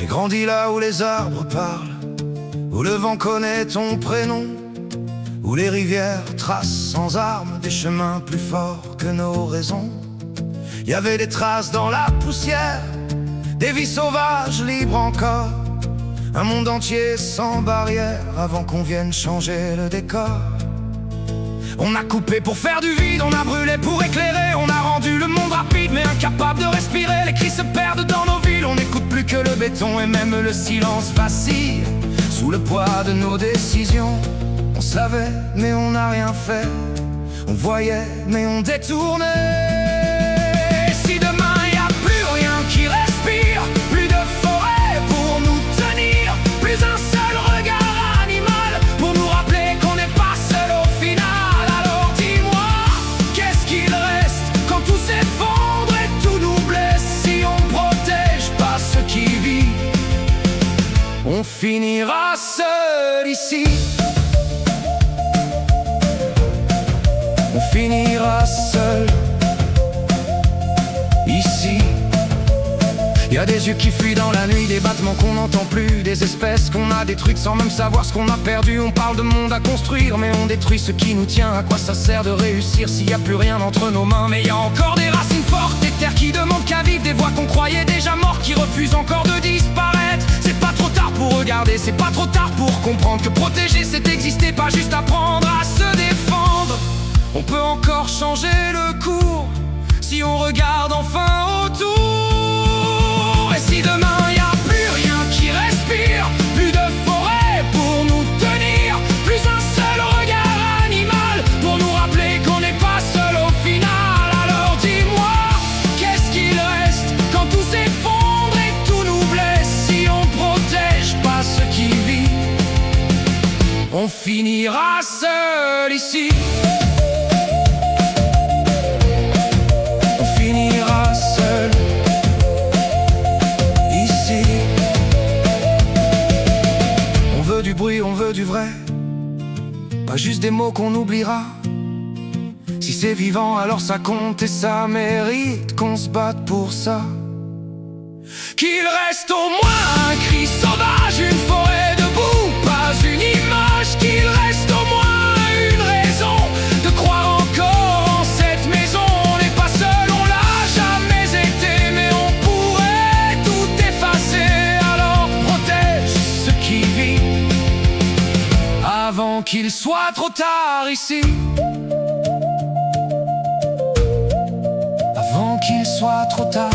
J'ai grandi là où les arbres parlent, où le vent connaît ton prénom, où les rivières tracent sans armes des chemins plus forts que nos raisons. Il y avait des traces dans la poussière, des vies sauvages libres encore, un monde entier sans barrière avant qu'on vienne changer le décor. On a coupé pour faire du vide, on a brûlé pour éclairer, on a rendu le monde rapide mais incapable de respirer. Les cris se perdent dans nos villes, on n'écoute plus que le béton et même le silence vacille sous le poids de nos décisions. On savait mais on n'a rien fait, on voyait mais on détournait. Et si demain y a plus rien qui respire, plus de forêt pour nous tenir, plus un seul regard animal pour nous rappeler qu'on n'est pas seul au final, alors dis-moi, qu'est-ce qu'il reste quand tout s'effondre et tout nous blesse? Si on protège pas ce qui vit, on finira seul ici. On finira seul ici. Y a des yeux qui fuient dans la nuit, des battements qu'on n'entend plus, des espèces qu'on a détruites sans même savoir ce qu'on a perdu. On parle de monde à construire, mais on détruit ce qui nous tient. À quoi ça sert de réussir s'il n'y a plus rien entre nos mains? Mais y a encore des racines fortes, des terres qui demandent qu'à vivre, des voix qu'on croyait déjà mortes qui refusent encore de disparaître. C'est pas trop tard pour regarder, c'est pas trop tard pour comprendre que protéger c'est exister, pas juste apprendre à se défendre. On peut encore changer le cours si on regarde enfin autour. Et si demain y a plus rien qui respire, plus de forêt pour nous tenir, plus un seul regard animal pour nous rappeler qu'on n'est pas seul au final, alors dis-moi, qu'est-ce qu'il reste quand tout s'effondre et tout nous blesse? Si on protège pas ce qui vit, on finira seul ici. On veut du vrai, pas juste des mots qu'on oubliera. Si c'est vivant alors ça compte et ça mérite qu'on se batte pour ça. Qu'il reste au moins un cri sauvage, une forêt debout, pas une image. Qu'il reste au moins une raison de croire encore en cette maison. On n'est pas seul, on l'a jamais été, mais on pourrait tout effacer. Alors protège ce qui vit avant qu'il soit trop tard ici. Avant qu'il soit trop tard.